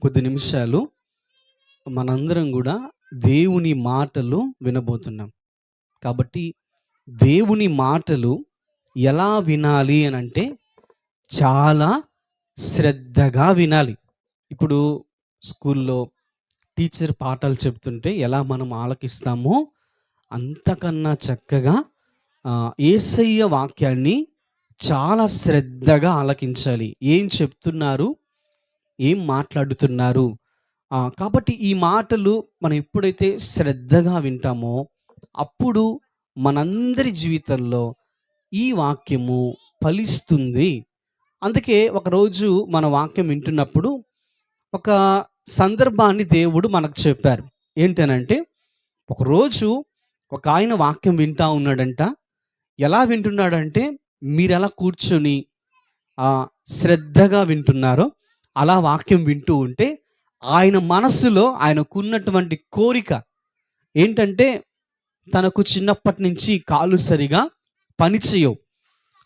కొద్ది నిమిషాలు మనందరం కూడా దేవుని మాటలు వినబోతున్నాం. కాబట్టి దేవుని మాటలు ఎలా వినాలి అని అంటే చాలా శ్రద్ధగా వినాలి. ఇప్పుడు స్కూల్లో టీచర్ పాఠాలు చెప్తుంటే ఎలా మనం ఆలకిస్తామో అంతకన్నా చక్కగా యేసయ్య వాక్యాన్ని చాలా శ్రద్ధగా ఆలకించాలి. ఏం చెప్తున్నారు, ఏం మాట్లాడుతున్నారు. కాబట్టి ఈ మాటలు మనం ఎప్పుడైతే శ్రద్ధగా వింటామో అప్పుడు మనందరి జీవితంలో ఈ వాక్యము ఫలిస్తుంది. అందుకే ఒకరోజు మన వాక్యం వింటున్నప్పుడు ఒక సందర్భాన్ని దేవుడు మనకు చెప్పారు. ఏంటనంటే, ఒకరోజు ఒక ఆయన వాక్యం వింటా ఉన్నాడంట. ఎలా వింటున్నాడంటే, మీరెలా కూర్చొని శ్రద్ధగా వింటున్నారో అలా వాక్యం వింటూ ఉంటే ఆయన మనస్సులో ఆయనకున్నటువంటి కోరిక ఏంటంటే, తనకు చిన్నప్పటి నుంచి కాళ్ళు సరిగా పని చేయవు.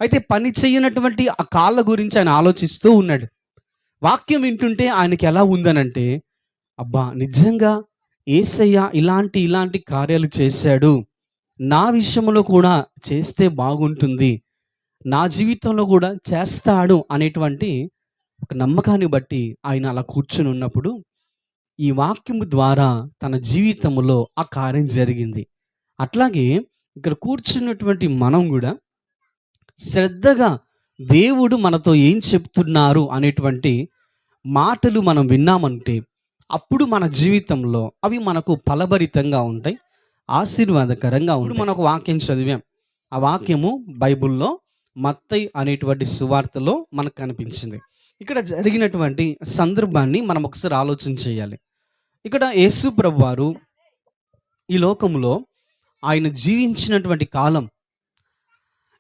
అయితే పని చేయనటువంటి ఆ కాళ్ళ గురించి ఆయన ఆలోచిస్తూ ఉన్నాడు. వాక్యం వింటుంటే ఆయనకి ఎలా ఉందనంటే, అబ్బా నిజంగా యేసయ్య ఇలాంటి కార్యాలు చేశాడు, నా విషయంలో కూడా చేస్తే బాగుంటుంది, నా జీవితంలో కూడా చేస్తాడు అనేటువంటి ఒక నమ్మకాన్ని బట్టి ఆయన అలా కూర్చుని ఉన్నప్పుడు ఈ వాక్యము ద్వారా తన జీవితంలో ఆ కార్యం జరిగింది. అట్లాగే ఇక్కడ కూర్చున్నటువంటి మనం కూడా శ్రద్ధగా దేవుడు మనతో ఏం చెప్తున్నారు అనేటువంటి మాటలు మనం విన్నామంటే అప్పుడు మన జీవితంలో అవి మనకు ఫలభరితంగా ఉంటాయి, ఆశీర్వాదకరంగా ఉంటాయి. మనకు వాక్యం చదివాం. ఆ వాక్యము బైబిల్లో మత్తయి అనేటువంటి సువార్తలో మనకు కనిపించింది. ఇక్కడ జరిగినటువంటి సందర్భాన్ని మనం ఒకసారి ఆలోచన చేయాలి. ఇక్కడ యేసు ప్రభువారు ఈ లోకంలో ఆయన జీవించినటువంటి కాలం,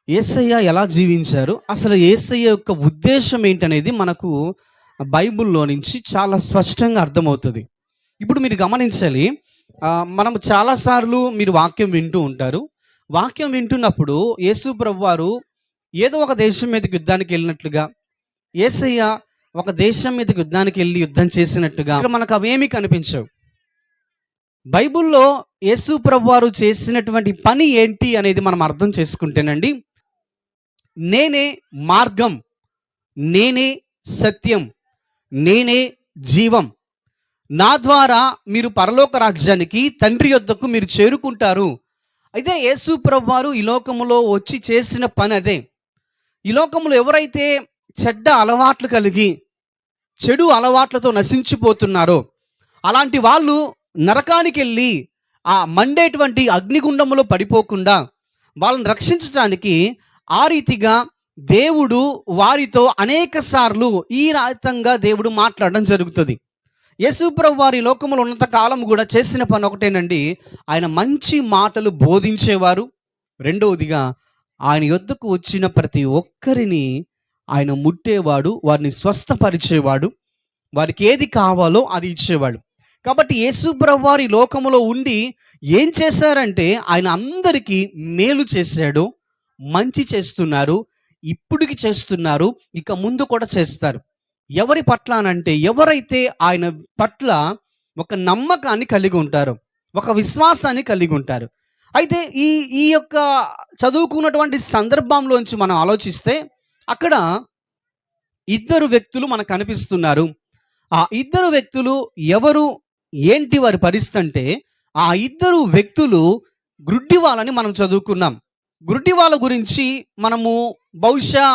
యేసయ్య ఎలా జీవించారు, అసలు యేసయ్య యొక్క ఉద్దేశం ఏంటనేది మనకు బైబిల్లో నుంచి చాలా స్పష్టంగా అర్థమవుతుంది. ఇప్పుడు మీరు గమనించాలి, మనం చాలాసార్లు మీరు వాక్యం వింటూ ఉంటారు. వాక్యం వింటున్నప్పుడు యేసు ప్రభువారు ఏదో ఒక దేశం మీదకి యుద్ధానికి వెళ్ళినట్లుగా, యేసయ్య ఒక దేశం మీదకి యుద్ధానికి వెళ్ళి యుద్ధం చేసినట్టుగా మనకు అవేమీ కనిపించవు. బైబిల్లో యేసు ప్రభువారు చేసినటువంటి పని ఏంటి అనేది మనం అర్థం చేసుకుంటేనండి, నేనే మార్గం, నేనే సత్యం, నేనే జీవం, నా ద్వారా మీరు పరలోక రాజ్యానికి తండ్రి యొద్దకు మీరు చేరుకుంటారు. అయితే యేసు ప్రభువారు ఈ లోకములో వచ్చి చేసిన పని అదే. ఈ లోకంలో ఎవరైతే చెడ్డ అలవాట్లు కలిగి చెడు అలవాట్లతో నశించిపోతున్నారో అలాంటి వాళ్ళు నరకానికి వెళ్ళి ఆ మండేటువంటి అగ్నిగుండంలో పడిపోకుండా వాళ్ళని రక్షించడానికి ఆ రీతిగా దేవుడు వారితో అనేక సార్లు ఈ రకంగా దేవుడు మాట్లాడడం జరుగుతుంది. యేసు ప్రభువు వారి లోకంలో ఉన్నంత కాలం కూడా చేసిన పని ఒకటేనండి, ఆయన మంచి మాటలు బోధించేవారు. రెండవదిగా ఆయన యొద్దకు వచ్చిన ప్రతి ఒక్కరిని ఆయన ముట్టేవాడు, వారిని స్వస్థపరిచేవాడు, వారికి ఏది కావాలో అది ఇచ్చేవాడు. కాబట్టి యేసు ప్రభువు వారి లోకములో ఉండి ఏం చేశారంటే ఆయన అందరికీ మేలు చేశాడు, మంచి చేస్తున్నారు, ఇప్పటికి చేస్తున్నారు, ఇక ముందు కూడా చేస్తారు. ఎవరి పట్ల అనంటే ఎవరైతే ఆయన పట్ల ఒక నమ్మకాన్ని కలిగి ఉంటారో, ఒక విశ్వాసాన్ని కలిగి ఉంటారు. అయితే ఈ యొక్క చదువుకున్నటువంటి సందర్భంలోంచి మనం ఆలోచిస్తే అక్కడ ఇద్దరు వ్యక్తులు మనకు కనిపిస్తున్నారు. ఆ ఇద్దరు వ్యక్తులు ఎవరు, ఏంటి వారి పరిస్థితి అంటే, ఆ ఇద్దరు వ్యక్తులు గ్రుడ్డి వాళ్ళని మనం చదువుకున్నాం. గ్రుడ్డి వాళ్ళ గురించి మనము బహుశా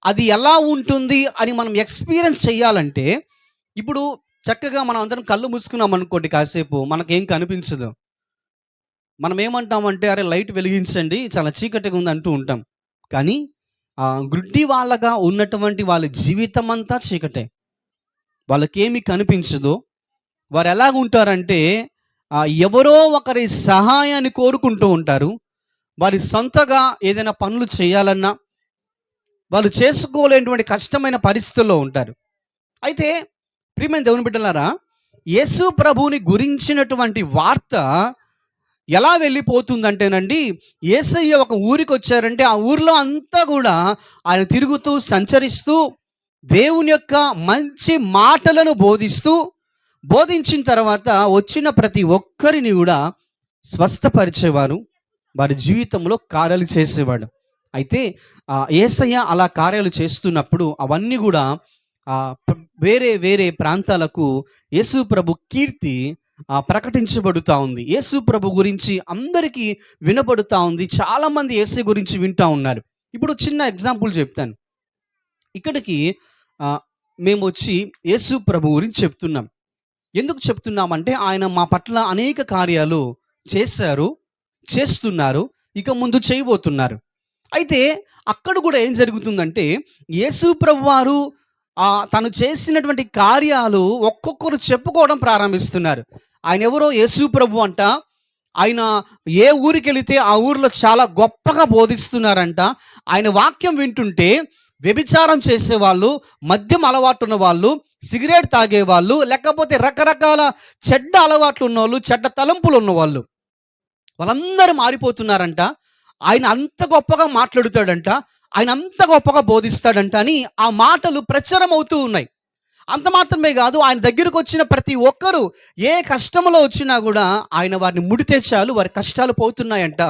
అది ఎలా ఉంటుంది అని మనం ఎక్స్పీరియన్స్ చేయాలంటే, ఇప్పుడు చక్కగా మనం అందరం కళ్ళు మూసుకున్నాం అనుకోండి, కాసేపు మనకేం కనిపించదు. మనం ఏమంటామంటే, అరే లైట్ వెలిగించండి చాలా చీకటిగా ఉంది అంటూ ఉంటాం. కానీ గ్రుడ్డి వాళ్ళగా ఉన్నటువంటి వాళ్ళ జీవితం అంతా చీకటే, వాళ్ళకేమి కనిపించదు. వారు ఎలాగ ఉంటారంటే ఎవరో ఒకరి సహాయాన్ని కోరుకుంటూ ఉంటారు. వారి సొంతగా ఏదైనా పనులు చేయాలన్నా వాళ్ళు చేసుకోలేనటువంటి కష్టమైన పరిస్థితుల్లో ఉంటారు. అయితే ప్రియమైన దేవుని బిడ్డలారా, యేసు ప్రభువుని గురించినటువంటి వార్త ఎలా వెళ్ళిపోతుందంటేనండి, యేసయ్య ఒక ఊరికొచ్చారంటే ఆ ఊర్లో అంతా కూడా ఆయన తిరుగుతూ, సంచరిస్తూ, దేవుని యొక్క మంచి మాటలను బోధిస్తూ, బోధించిన తర్వాత వచ్చిన ప్రతి ఒక్కరిని కూడా స్వస్థపరిచేవారు. వారి జీవితంలో కార్యాలు చేసేవాడు. అయితే యేసయ్య అలా కార్యాలు చేస్తున్నప్పుడు అవన్నీ కూడా వేరే వేరే ప్రాంతాలకు యేసు ప్రభు కీర్తి ప్రకటించబడుతూ ఉంది. యేసు ప్రభు గురించి అందరికీ వినబడుతూ ఉంది. చాలామంది యేసు గురించి వింటూ ఉన్నారు. ఇప్పుడు చిన్న ఎగ్జాంపుల్ చెప్తాను. ఇక్కడికి మేము వచ్చి యేసు ప్రభు గురించి చెప్తున్నాం. ఎందుకు చెప్తున్నామంటే ఆయన మా పట్ల అనేక కార్యాలు చేశారు, చేస్తున్నారు, ఇక ముందు చేయబోతున్నారు. అయితే అక్కడ కూడా ఏం జరుగుతుందంటే యేసు ప్రభు వారు తను చేసినటువంటి కార్యాలు ఒక్కొక్కరు చెప్పుకోవడం ప్రారంభిస్తున్నారు. ఆయన ఎవరో యేసు ప్రభు అంట. ఆయన ఏ ఊరికి వెళితే ఆ ఊరిలో చాలా గొప్పగా బోధిస్తున్నారంట. ఆయన వాక్యం వింటుంటే వ్యభిచారం చేసేవాళ్ళు, మద్యం అలవాటు ఉన్న వాళ్ళు, సిగరెట్ తాగేవాళ్ళు, లేకపోతే రకరకాల చెడ్డ అలవాట్లు ఉన్నవాళ్ళు, చెడ్డ తలంపులు ఉన్నవాళ్ళు, వాళ్ళందరూ మారిపోతున్నారంట. ఆయన అంత గొప్పగా మాట్లాడుతాడంట, ఆయన అంత గొప్పగా బోధిస్తాడంట అని ఆ మాటలు ప్రచారం అవుతూ ఉన్నాయి. అంత మాత్రమే కాదు, ఆయన దగ్గరకు వచ్చిన ప్రతి ఒక్కరూ ఏ కష్టంలో వచ్చినా కూడా ఆయన వారిని ముడితే చాలు వారి కష్టాలు పోతున్నాయంట,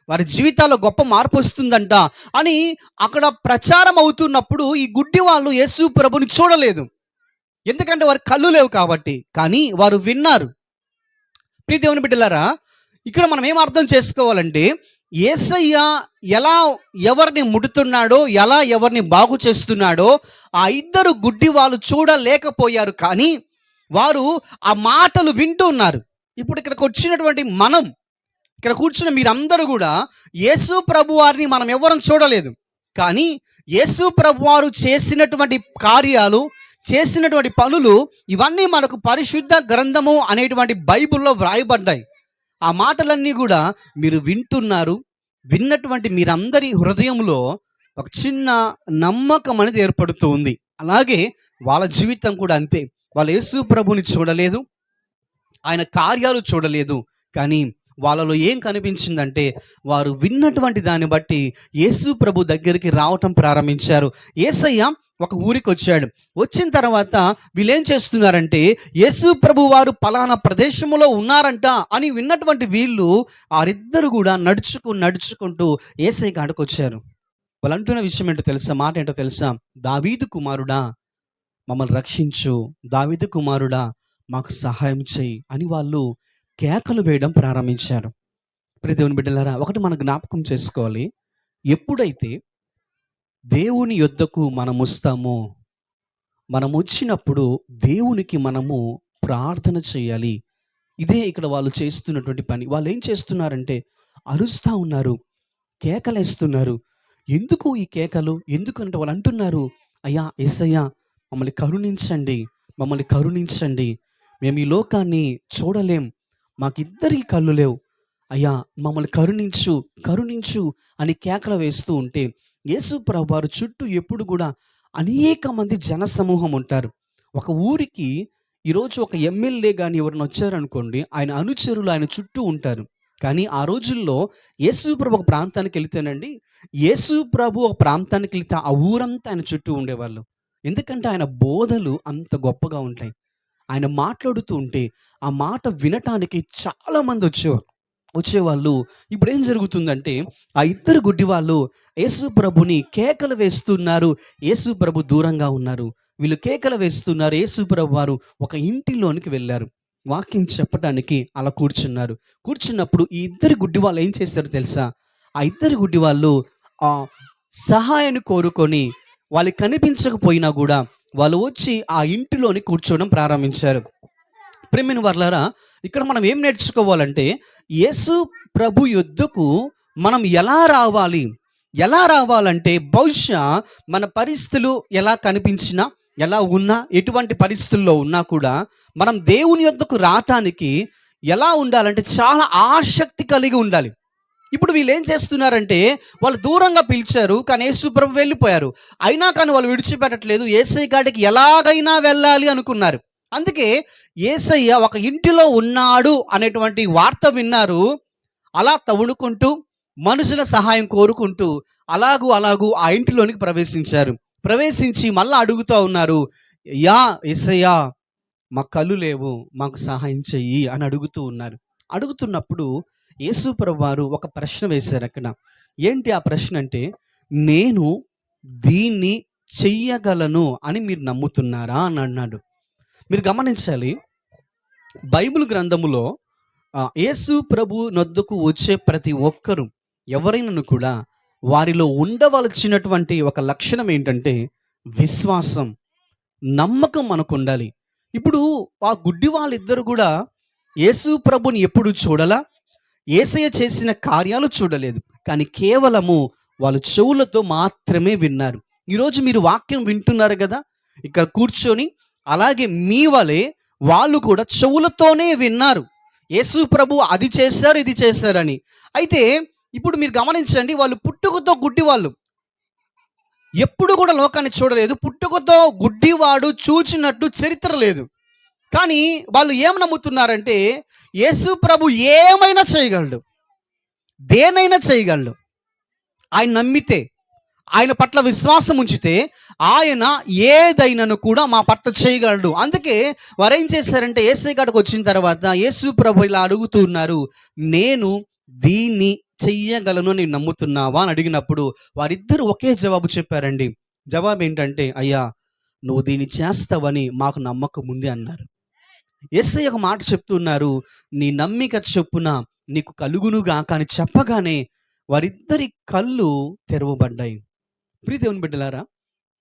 వారి జీవితాల్లో గొప్ప మార్పు వస్తుందంట అని అక్కడ ప్రచారం అవుతున్నప్పుడు ఈ గుడ్డి వాళ్ళు యేసు ప్రభుని చూడలేదు. ఎందుకంటే వారి కళ్ళు లేవు కాబట్టి. కానీ వారు విన్నారు. ప్రియ దేవుని బిడ్డలారా, ఇక్కడ మనం ఏం అర్థం చేసుకోవాలంటే యేసయ్య ఎలా ఎవరిని ముడుతున్నాడో, ఎలా ఎవరిని బాగు చేస్తున్నాడో ఆ ఇద్దరు గుడ్డి వాళ్ళు చూడలేకపోయారు. కానీ వారు ఆ మాటలు వింటూ ఉన్నారు. ఇప్పుడు ఇక్కడికి వచ్చినటువంటి మనం, ఇక్కడ కూర్చున్న మీరందరూ కూడా యేసు ప్రభు వారిని మనం ఎవరం చూడలేదు. కానీ యేసు ప్రభు వారు చేసినటువంటి కార్యాలు, చేసినటువంటి పనులు ఇవన్నీ మనకు పరిశుద్ధ గ్రంథము అనేటువంటి బైబిల్లో వ్రాయబడ్డాయి. ఆ మాటలన్నీ కూడా మీరు వింటున్నారు. విన్నటువంటి మీరందరి హృదయంలో ఒక చిన్న నమ్మకం అనేది ఏర్పడుతూ ఉంది. అలాగే వాళ్ళ జీవితం కూడా అంతే. వాళ్ళు యేసు ప్రభుని చూడలేదు, ఆయన కార్యాలు చూడలేదు. కానీ వాళ్ళలో ఏం కనిపించిందంటే వారు విన్నటువంటి దాన్ని బట్టి యేసు ప్రభు దగ్గరికి రావటం ప్రారంభించారు. యేసయ్య ఒక ఊరికి వచ్చాడు. వచ్చిన తర్వాత వీళ్ళేం చేస్తున్నారంటే యేసు ప్రభు వారు పలానా ప్రదేశంలో ఉన్నారంట అని విన్నటువంటి వీళ్ళు వారిద్దరు కూడా నడుచుకుంటూ యేసయ్య కాడికి వచ్చారు. వాళ్ళు అంటున్న విషయం ఏంటో తెలుసా? మాట ఏంటో తెలుసా? దావీదు కుమారుడా మమ్మల్ని రక్షించు, దావీదు కుమారుడా మాకు సహాయం చెయ్యి అని వాళ్ళు కేకలు వేయడం ప్రారంభించారు. ప్రియ దేవుని బిడ్డలారా, ఒకటి మనం జ్ఞాపకం చేసుకోవాలి. ఎప్పుడైతే దేవుని యొద్దకు మనం వస్తామో, మనం వచ్చినప్పుడు దేవునికి మనము ప్రార్థన చేయాలి. ఇదే ఇక్కడ వాళ్ళు చేస్తున్నటువంటి పని. వాళ్ళు ఏం చేస్తున్నారంటే అరుస్తూ ఉన్నారు, కేకలేస్తున్నారు. ఎందుకు ఈ కేకలు? ఎందుకంటే వాళ్ళు అంటున్నారు, అయ్యా యేసయ్యా మమ్మల్ని కరుణించండి, మమ్మల్ని కరుణించండి, మేము ఈ లోకాన్ని చూడలేం, మాకిద్దరికి కళ్ళు లేవు, అయ్యా మమ్మల్ని కరుణించు కరుణించు అని కేకలు వేస్తూ ఉంటే యేసు ప్రభు వారు చుట్టూ ఎప్పుడు కూడా అనేక మంది జన సమూహం ఉంటారు. ఒక ఊరికి ఈరోజు ఒక ఎమ్మెల్యే కానీ ఎవరైనా వచ్చారనుకోండి, ఆయన అనుచరులు ఆయన చుట్టూ ఉంటారు. కానీ ఆ రోజుల్లో యేసు ప్రభు ఒక ప్రాంతానికి వెళితేనండి, యేసు ప్రభు ఒక ప్రాంతానికి వెళితే ఆ ఊరంతా ఆయన చుట్టూ ఉండేవాళ్ళు. ఎందుకంటే ఆయన బోధలు అంత గొప్పగా ఉంటాయి. ఆయన మాట్లాడుతూ ఉంటే ఆ మాట వినటానికి చాలామంది వచ్చేవాళ్ళు. ఇప్పుడు ఏం జరుగుతుందంటే ఆ ఇద్దరు గుడ్డి వాళ్ళు యేసు ప్రభుని కేకలు వేస్తున్నారు. యేసు ప్రభు దూరంగా ఉన్నారు. వీళ్ళు కేకలు వేస్తున్నారు. యేసు ప్రభు వారు ఒక ఇంటిలోనికి వెళ్ళారు. వాక్యం చెప్పడానికి అలా కూర్చున్నారు. కూర్చున్నప్పుడు ఈ ఇద్దరు గుడ్డి వాళ్ళు ఏం చేశారు తెలుసా? ఆ ఇద్దరు గుడ్డి వాళ్ళు సహాయాన్ని కోరుకొని వాళ్ళకి కనిపించకపోయినా కూడా వాళ్ళు వచ్చి ఆ ఇంటిలోని కూర్చోవడం ప్రారంభించారు. ప్రియమైన వారలారా, ఇక్కడ మనం ఏం నేర్చుకోవాలంటే యేసు ప్రభు యొద్దకు మనం ఎలా రావాలంటే బహుశా మన పరిస్థితులు ఎలా కనిపించినా, ఎలా ఉన్నా, ఎటువంటి పరిస్థితుల్లో ఉన్నా కూడా మనం దేవుని యొద్దకు రావటానికి ఎలా ఉండాలంటే చాలా ఆసక్తి కలిగి ఉండాలి. ఇప్పుడు వీళ్ళు ఏం చేస్తున్నారంటే వాళ్ళు దూరంగా పిలిచారు, కానీ యేసు ప్రభు వెళ్ళిపోయారు. అయినా కానీ వాళ్ళు విడిచిపెట్టట్లేదు. యేసయ్య కాడికి ఎలాగైనా వెళ్ళాలి అనుకున్నారు. అందుకే యేసయ్య ఒక ఇంటిలో ఉన్నాడు అనేటువంటి వార్త విన్నారు. అలా తవుడుకుంటూ మనుషుల సహాయం కోరుకుంటూ అలాగూ అలాగూ ఆ ఇంటిలోనికి ప్రవేశించారు. ప్రవేశించి మళ్ళా అడుగుతా ఉన్నారు, యా యేసయ్యా, మా కళ్ళు లేవు, మాకు సహాయం చెయ్యి అని అడుగుతూ ఉన్నారు. అడుగుతున్నప్పుడు యేసు ప్రభువారు ఒక ప్రశ్న వేశారు అక్కడ. ఏంటి ఆ ప్రశ్న అంటే, నేను దీన్ని చెయ్యగలను అని మీరు నమ్ముతున్నారా అని అన్నాడు. మీరు గమనించాలి, బైబిల్ గ్రంథములో యేసు ప్రభు నొద్దకు వచ్చే ప్రతి ఒక్కరు ఎవరైనాను కూడా వారిలో ఉండవలసినటువంటి ఒక లక్షణం ఏంటంటే విశ్వాసం, నమ్మకం మనకుండాలి. ఇప్పుడు ఆ గుడ్డి వాళ్ళిద్దరు కూడా యేసు ప్రభుని ఎప్పుడు చూడలా, యేసయ్య చేసిన కార్యాలు చూడలేదు. కానీ కేవలము వాళ్ళు చెవులతో మాత్రమే విన్నారు. ఈరోజు మీరు వాక్యం వింటున్నారు కదా ఇక్కడ కూర్చొని, అలాగే మీ వలె వాళ్ళు కూడా చెవులతోనే విన్నారు. యేసు ప్రభు అది చేశారు, ఇది చేశారని. అయితే ఇప్పుడు మీరు గమనించండి, వాళ్ళు పుట్టుకతో గుడ్డి వాళ్ళు. ఎప్పుడు కూడా లోకాన్ని చూడలేదు. పుట్టుకతో గుడ్డివాడు చూచినట్టు చరిత్ర లేదు. కానీ వాళ్ళు ఏం నమ్ముతున్నారంటే యేసు ప్రభు ఏమైనా చేయగలడు, దేనైనా చేయగలడు. ఆయన నమ్మితే, ఆయన పట్ల విశ్వాసం ఉంచితే ఆయన ఏదైనాను కూడా మా పట్ల చేయగలడు. అందుకే వారు ఏం చేశారంటే యేసయ్య కాడికి వచ్చిన తర్వాత యేసు ప్రభు ఇలా అడుగుతూ ఉన్నారు, నేను దీన్ని చెయ్యగలను అని నమ్ముతున్నావా అని అడిగినప్పుడు వారిద్దరు ఒకే జవాబు చెప్పారండి. జవాబు ఏంటంటే, అయ్యా నువ్వు దీన్ని చేస్తావని మాకు నమ్మకం ఉంది అన్నారు. యేసయ్య ఒక మాట చెప్తున్నారు, నీ నమ్మిక చొప్పున నీకు కలుగునుగాక అని చెప్పగానే వారిద్దరి కళ్ళు తెరవబడ్డాయి. ప్రియ దేవుని బిడ్డలారా,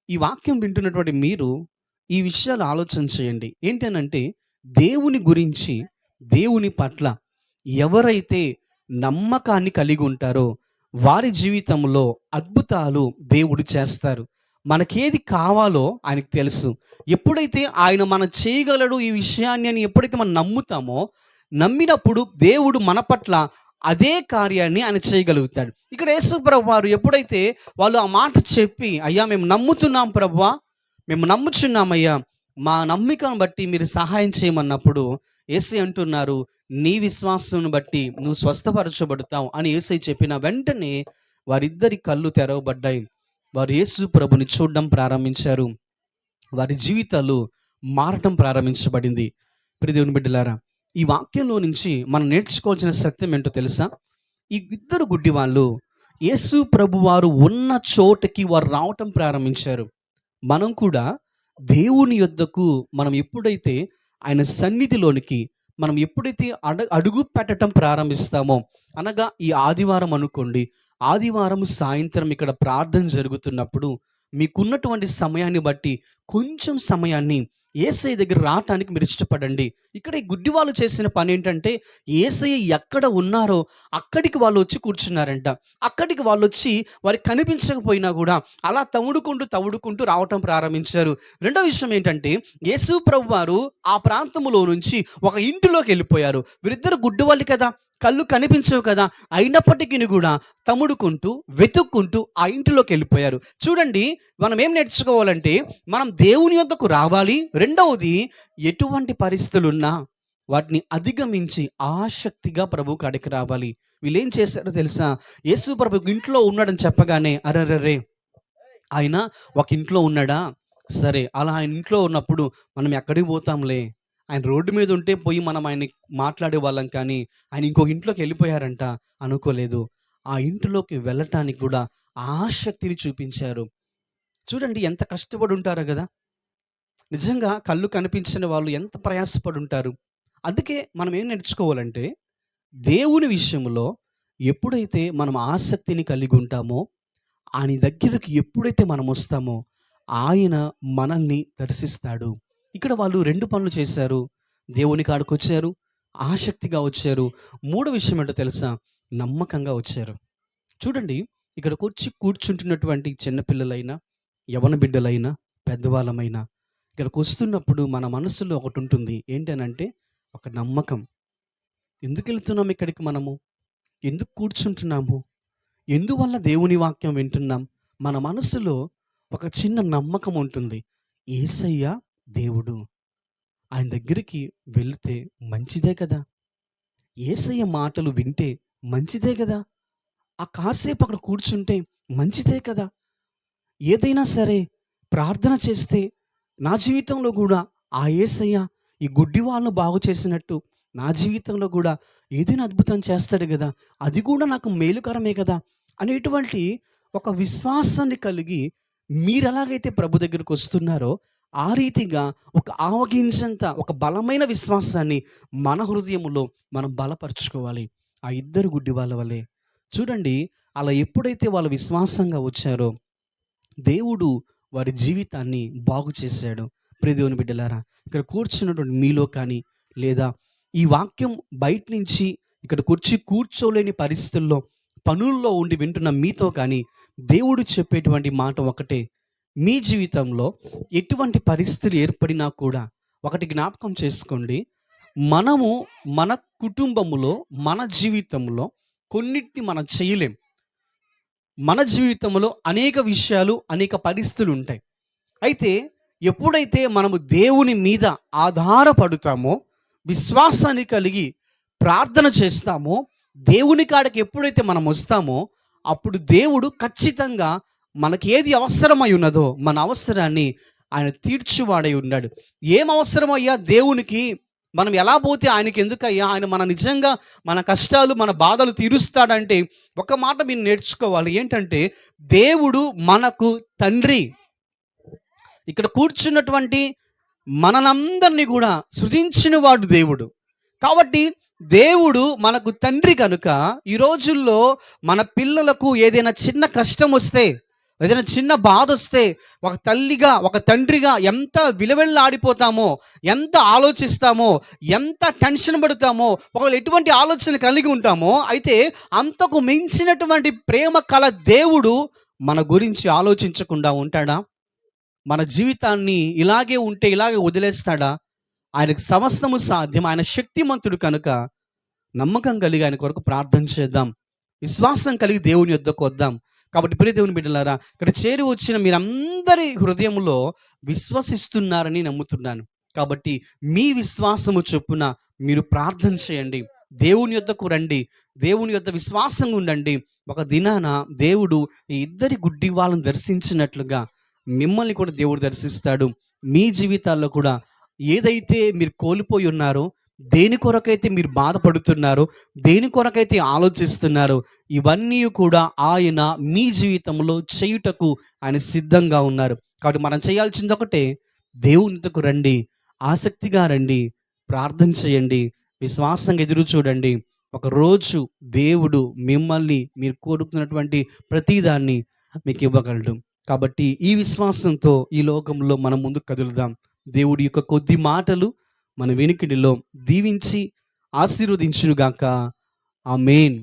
ఈ వాక్యం వింటున్నటువంటి మీరు ఈ విషయాలు ఆలోచన చేయండి. ఏంటనంటే దేవుని గురించి, దేవుని పట్ల ఎవరైతే నమ్మకాన్ని కలిగి ఉంటారో వారి జీవితంలో అద్భుతాలు దేవుడు చేస్తారు. మనకేది కావాలో ఆయనకు తెలుసు. ఎప్పుడైతే ఆయన మనం చేయగలడు ఈ విషయాన్ని అని ఎప్పుడైతే మనం నమ్ముతామో, నమ్మినప్పుడు దేవుడు మన పట్ల అదే కార్యాన్ని ఆయన చేయగలుగుతాడు. ఇక్కడ యేసు ప్రభువు వారు ఎప్పుడైతే వాళ్ళు ఆ మాట చెప్పి, అయ్యా మేము నమ్ముతున్నాం ప్రభువా, మేము నమ్ముచున్నామయ్యా, మా నమ్మికను బట్టి మీరు సహాయం చేయమన్నప్పుడు యేసయ్య అంటున్నారు, నీ విశ్వాసం బట్టి నువ్వు స్వస్థపరచబడతావు అని యేసయ్య చెప్పిన వెంటనే వారిద్దరి కళ్ళు తెరవబడ్డాయి. వారు యేసు ప్రభుని చూడడం ప్రారంభించారు. వారి జీవితాలు మారటం ప్రారంభించబడింది. ప్రియ దేవుని బిడ్డలారా, ఈ వాక్యంలో నుంచి మనం నేర్చుకోవాల్సిన సత్యం ఏంటో తెలుసా? ఈ ఇద్దరు గుడ్డి వాళ్ళు యేసు ప్రభు వారు ఉన్న చోటకి వారు రావటం ప్రారంభించారు. మనం కూడా దేవుని యొద్దకు మనం ఎప్పుడైతే ఆయన సన్నిధిలోనికి మనం ఎప్పుడైతే అడుగు పెట్టడం ప్రారంభిస్తామో, అనగా ఈ ఆదివారం అనుకోండి, ఆదివారం సాయంత్రం ఇక్కడ ప్రార్థన జరుగుతున్నప్పుడు మీకున్నటువంటి సమయాన్ని బట్టి కొంచెం సమయాన్ని యేసయ్య దగ్గర రావటానికి మీరు ఇష్టపడండి. ఇక్కడ ఈ గుడ్డి వాళ్ళు చేసిన పని ఏంటంటే, యేసయ్య ఎక్కడ ఉన్నారో అక్కడికి వాళ్ళు వచ్చి కూర్చున్నారంట. అక్కడికి వాళ్ళు వచ్చి వారికి కనిపించకపోయినా కూడా అలా తవుడుకుంటూ రావటం ప్రారంభించారు. రెండో విషయం ఏంటంటే, యేసు ప్రభు వారు ఆ ప్రాంతములో నుంచి ఒక ఇంటిలోకి వెళ్ళిపోయారు. వీరిద్దరు గుడ్డి వాళ్ళు కదా, కళ్ళు కనిపించవు కదా, అయినప్పటికీ కూడా తముడుకుంటూ వెతుక్కుంటూ ఆ ఇంటిలోకి వెళ్ళిపోయారు. చూడండి, మనం ఏం నేర్చుకోవాలంటే మనం దేవుని యొద్దకు రావాలి. రెండవది, ఎటువంటి పరిస్థితులున్నా వాటిని అధిగమించి ఆసక్తిగా ప్రభు కాడికి రావాలి. వీళ్ళు ఏం చేశారో తెలుసా? యేసు ప్రభు ఇంట్లో ఉన్నాడని చెప్పగానే, అరెరెరే ఆయన ఒక ఇంట్లో ఉన్నాడా, సరే అలా ఆయన ఇంట్లో ఉన్నప్పుడు మనం ఎక్కడికి పోతాంలే, ఆయన రోడ్డు మీద ఉంటే పోయి మనం ఆయన్ని మాట్లాడే వాళ్ళం, కానీ ఆయన ఇంకొక ఇంట్లోకి వెళ్ళిపోయారంట అనుకోలేదు. ఆ ఇంటిలోకి వెళ్ళటానికి కూడా ఆసక్తిని చూపించారు. చూడండి ఎంత కష్టపడి ఉంటారో కదా. నిజంగా కళ్ళు కనిపించని వాళ్ళు ఎంత ప్రయాసపడి ఉంటారు. అందుకే మనం ఏం నేర్చుకోవాలంటే, దేవుని విషయంలో ఎప్పుడైతే మనం ఆసక్తిని కలిగి ఉంటామో, ఆయన దగ్గరికి ఎప్పుడైతే మనం వస్తామో ఆయన మనల్ని దర్శిస్తాడు. ఇక్కడ వాళ్ళు 2 పనులు చేశారు. దేవుని కాడికి వచ్చారు, ఆసక్తిగా వచ్చారు. మూడో విషయం ఏంటో తెలుసా? నమ్మకంగా వచ్చారు. చూడండి, ఇక్కడికి వచ్చి కూర్చుంటున్నటువంటి చిన్నపిల్లలైనా, యవన బిడ్డలైనా, పెద్దవాళ్ళమైనా ఇక్కడికి వస్తున్నప్పుడు మన మనసులో ఒకటి ఉంటుంది. ఏంటనంటే ఒక నమ్మకం. ఎందుకు వెళ్తున్నాం ఇక్కడికి మనము? ఎందుకు కూర్చుంటున్నాము? ఎందువల్ల దేవుని వాక్యం వింటున్నాం? మన మనసులో ఒక చిన్న నమ్మకం ఉంటుంది. యేసయ్య దేవుడు, ఆయన దగ్గరికి వెళితే మంచిదే కదా, యేసయ్య మాటలు వింటే మంచిదే కదా! ఆ కాసేపు అక్కడ కూర్చుంటే మంచిదే కదా! ఏదైనా సరే ప్రార్థన చేస్తే నా జీవితంలో కూడా ఆ యేసయ్య ఈ గుడ్డి వాళ్ళను బాగు చేసినట్టు నా జీవితంలో కూడా ఏదైనా అద్భుతం చేస్తాడు కదా! అది కూడా నాకు మేలుకరమే కదా! అనేటువంటి ఒక విశ్వాసాన్ని కలిగి మీరెలాగైతే ప్రభు దగ్గరికి వస్తున్నారో ఆ రీతిగా ఒక ఆవగింజంత ఒక బలమైన విశ్వాసాన్ని మన హృదయములో మనం బలపరుచుకోవాలి. ఆ ఇద్దరు గుడ్డి వాళ్ళ వలె. చూడండి, అలా ఎప్పుడైతే వాళ్ళు విశ్వాసంగా వచ్చారో దేవుడు వారి జీవితాన్ని బాగు చేశాడు. ప్రియ దేవుని బిడ్డలారా, ఇక్కడ కూర్చున్నటువంటి మీలో కానీ, లేదా ఈ వాక్యం బయట నుంచి ఇక్కడికొచ్చి కూర్చోలేని పరిస్థితుల్లో పనుల్లో ఉండి వింటున్న మీతో కానీ దేవుడు చెప్పేటువంటి మాట ఒకటే. మీ జీవితంలో ఎటువంటి పరిస్థితులు ఏర్పడినా కూడా ఒకటి జ్ఞాపకం చేసుకోండి. మనము మన కుటుంబములో, మన జీవితంలో కొన్నిటిని మనం చేయలేం. మన జీవితంలో అనేక విషయాలు, అనేక పరిస్థితులు ఉంటాయి. అయితే ఎప్పుడైతే మనము దేవుని మీద ఆధారపడుతామో, విశ్వాసాన్ని కలిగి ప్రార్థన చేస్తామో, దేవుని కాడికి ఎప్పుడైతే మనం వస్తామో, అప్పుడు దేవుడు ఖచ్చితంగా మనకి ఏది అవసరమై ఉన్నదో మన అవసరాన్ని ఆయన తీర్చువాడై ఉన్నాడు. ఏం అవసరమయ్యా దేవునికి? మనం ఎలా పోతే ఆయనకి ఎందుకయ్యా? ఆయన మన నిజంగా మన కష్టాలు, మన బాధలు తీరుస్తాడంటే ఒక మాట మీరు నేర్చుకోవాలి. ఏంటంటే దేవుడు మనకు తండ్రి. ఇక్కడ కూర్చున్నటువంటి మనలందరినీ కూడా సృజించిన వాడు దేవుడు. కాబట్టి దేవుడు మనకు తండ్రి కనుక ఈ రోజుల్లో మన పిల్లలకు ఏదైనా చిన్న కష్టం వస్తే, ఏదైనా చిన్న బాధ వస్తే ఒక తల్లిగా, ఒక తండ్రిగా ఎంత విలవెల్లాడిపోతామో, ఎంత ఆలోచిస్తామో, ఎంత టెన్షన్ పడుతామో, ఒకవేళ ఎటువంటి ఆలోచన కలిగి ఉంటామో, అయితే అంతకు మించినటువంటి ప్రేమ కల దేవుడు మన గురించి ఆలోచించకుండా ఉంటాడా? మన జీవితాన్ని ఇలాగే ఉంటే ఇలాగే వదిలేస్తాడా? ఆయనకు సమస్తము సాధ్యం. ఆయన శక్తిమంతుడు కనుక నమ్మకం కలిగి ఆయన కొరకు ప్రార్థన చేద్దాం. విశ్వాసం కలిగి దేవుని యొద్దకు వద్దాం. కాబట్టి ప్రియ దేవుని బిడ్డలారా, ఇక్కడ చేరి వచ్చిన మీరందరి హృదయంలో విశ్వసిస్తున్నారని నమ్ముతున్నాను. కాబట్టి మీ విశ్వాసము చొప్పున మీరు ప్రార్థన చేయండి. దేవుని యొద్దకు రండి. దేవుని యొద్ద విశ్వాసంగా ఉండండి. ఒక దినాన దేవుడు ఈ ఇద్దరి గుడ్డి వాళ్ళని దర్శించినట్లుగా మిమ్మల్ని కూడా దేవుడు దర్శిస్తాడు. మీ జీవితాల్లో కూడా ఏదైతే మీరు కోల్పోయి ఉన్నారో, దేని కొరకైతే మీరు బాధపడుతున్నారో, దేని కొరకైతే ఆలోచిస్తున్నారో, ఇవన్నీ కూడా ఆయన మీ జీవితంలో చేయుటకు ఆయన సిద్ధంగా ఉన్నారు. కాబట్టి మనం చేయాల్సింది ఒకటే, దేవునితో రండి, ఆసక్తిగా రండి, ప్రార్థన చేయండి, విశ్వాసంగా ఎదురు చూడండి. ఒకరోజు దేవుడు మిమ్మల్ని మీరు కోరుకున్నటువంటి ప్రతిదాన్ని మీకు ఇవ్వగలడు. కాబట్టి ఈ విశ్వాసంతో ఈ లోకంలో మనం ముందుకు కదులుదాం. దేవుడి యొక్క కొద్ది మాటలు మన వెనుకడిలో దీవించి ఆశీర్వదించునుగాక. ఆమేన్.